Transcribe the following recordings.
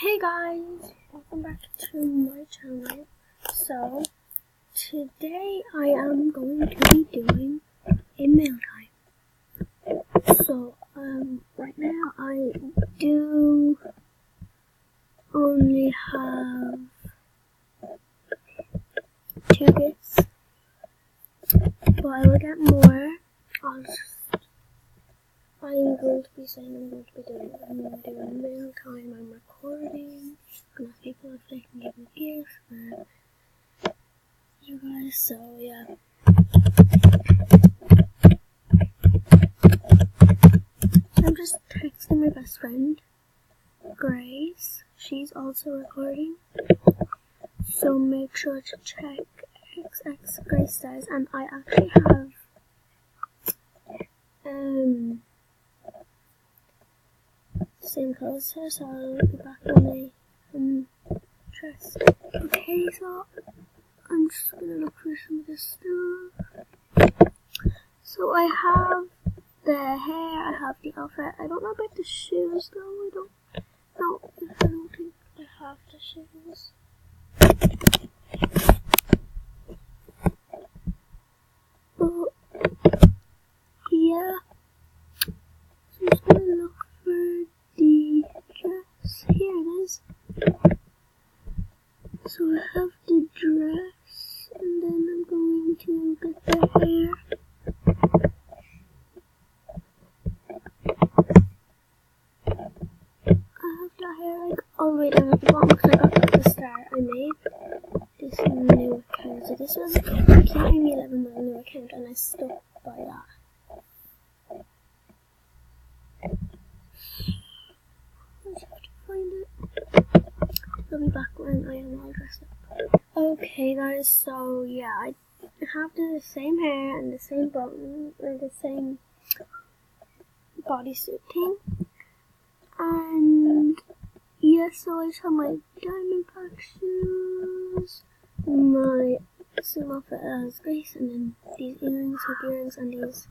Hey guys, welcome back to my channel. So, today I am going to be doing a mail time. So, right now I do only have 2 gifts, but I will get more. I'm going to be saying I'm doing mail time, I'm recording, I'm ask people if they can give me gifts for you guys, so yeah. I'm just texting my best friend, Grace. She's also recording, so make sure to check XX Grace Stars, and I actually have same clothes here, so I'll be back when I dress. Okay, so I'm just gonna look for some of this stuff. So I have the hair, I have the outfit. I don't know about the shoes though. I don't think I have the shoes. But yeah, so I'm just gonna look for the dress. Here it is. So I have the dress, and then I'm going to get the hair. I have the hair like all the way down at the bottom because I got the start I made this new account. So this was Q 11 my new account, and I stuck by that. I just have to find it. I'll be back when I am all dressed up. Okay guys, so yeah, I have the same hair and the same button or the same bodysuit thing. And yeah, so I just have my diamond pack shoes, my same outfit as Grace, and then these earrings, hoop earrings, and these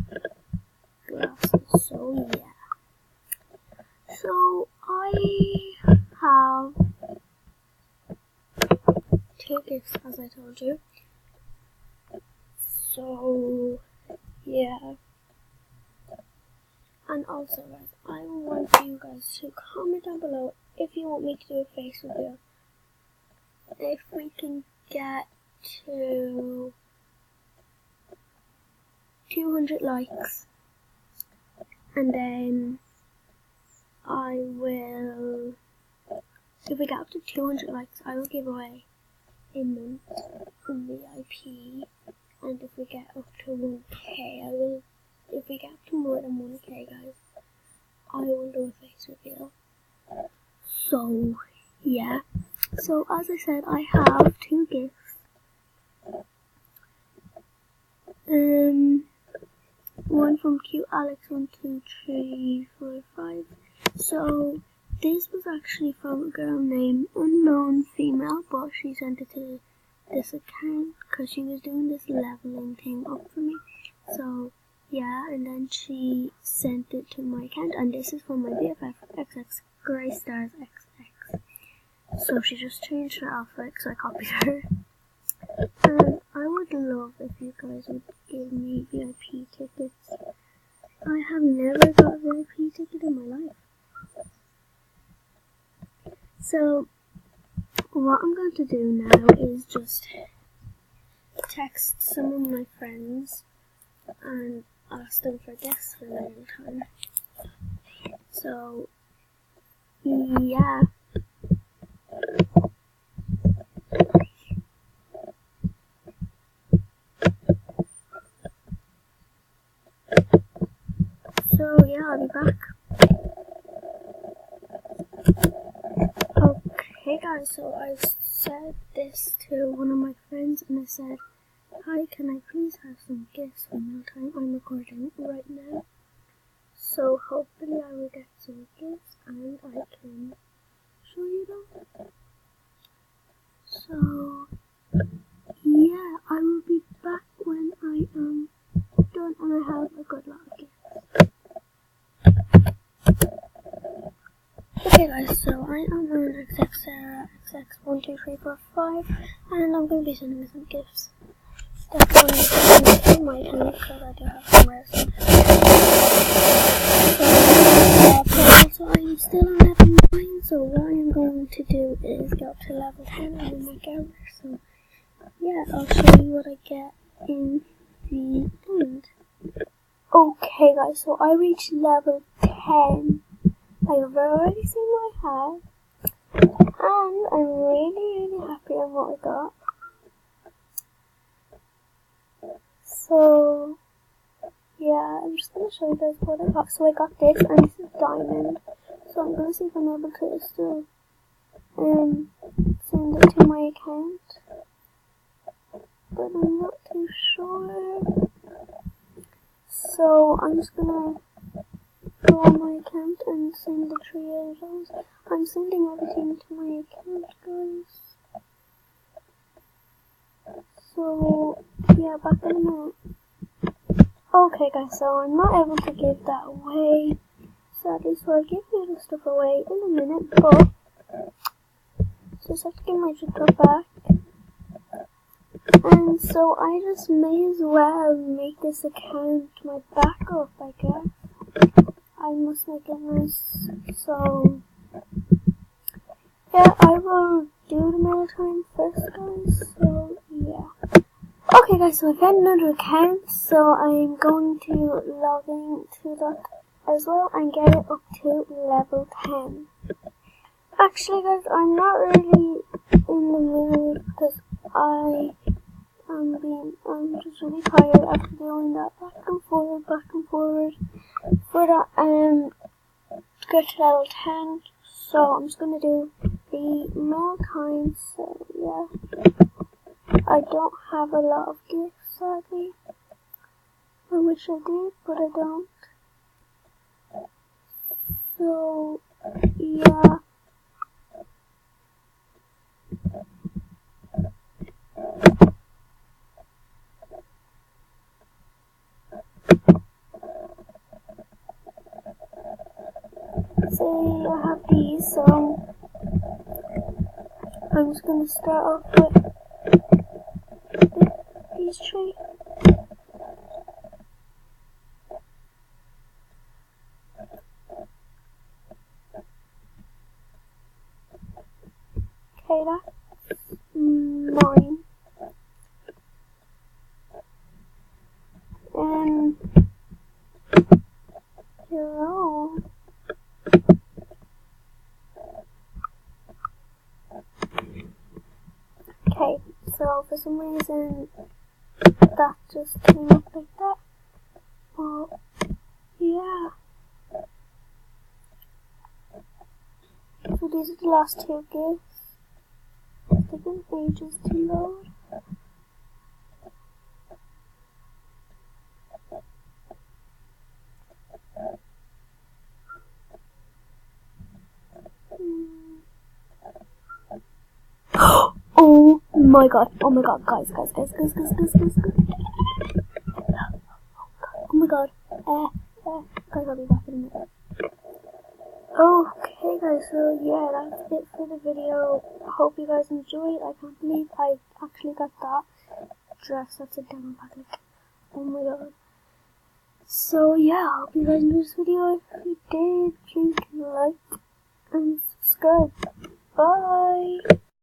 glasses. So yeah. So I have 2 gifts, as I told you. So yeah. And also guys, I want you guys to comment down below if you want me to do a face reveal. If we can get to 200 likes, and then I will, if we get up to 200 likes, I will give away a month in VIP, and if we get up to 1k, if we get up to more than 1k guys, I will do a face reveal. So yeah, so as I said, I have 2 gifts. One from Cute Alex 1, 2, 3, 4, 5. So this was actually from a girl named Unknown Female, but she sent it to this account because she was doing this leveling thing up for me. So yeah, and then she sent it to my account, and this is from my BFF XX Grace Stars XX. So she just changed her outfit, so I copied her. And I would love if you guys would give me VIP tickets. I have never got a VIP ticket in my life. So what I'm going to do now is just text some of my friends and ask them for gifts for mail time. So yeah. So yeah, I'll be back. Okay guys, so I said this to one of my friends, and I said, hi, can I please have some gifts for mail time? I'm recording right now. So hopefully I will get some gifts and I can show you them. So yeah, I will be back when I am done and I have a good lot of gifts. Okay guys, so I am on XX Sarah, XX12345, and I'm going to be sending her some gifts. Definitely sending to my account because I do have some rare stuff. So I'm still on level 9, so what I'm going to do is go up to level 10 and make out. So yeah, I'll show you what I get in the end. Okay guys, so I reached level 10. I've already seen my hat, and I'm really happy on what I got. So yeah, I'm just going to show you guys what I got. So I got this, and this is diamond. So I'm going to see if I'm able to still send it to my account, but I'm not too sure. So I'm just going to go on my account and send the 3 of those. I'm sending everything to my account, guys. So yeah, back in a minute. Okay guys, so I'm not able to give that away, sadly, so I'll give you the stuff away in a minute, but just have to get my jigsaw back. And so I just may as well make this account my backup, I guess. I must make it nice. So yeah, I will do the mail time first, guys. So yeah. Okay guys, so I found another account, so I'm going to log into that as well and get it up to level 10. Actually guys, I'm not really in the mood because I'm just really tired after doing that back and forward for that to get to level 10. So I'm just gonna do the mail time. So yeah, I don't have a lot of gifts, sadly. I wish I did, but I don't. So yeah. So I have these, so I'm just gonna start off with these 3. Okay, that's 9. And 0. Okay, so for some reason that just came up like that. But yeah. So these are the last 2 gifts. It's taking ages to load. Oh my god, guys. Oh my god, guys, I'll be back in a minute. Okay guys, so yeah, that's it for the video. I hope you guys enjoyed. I can't believe I actually got that dress that's a down back, like, oh my god. So yeah, I hope you guys enjoyed this video. If you did, please like and subscribe. Bye!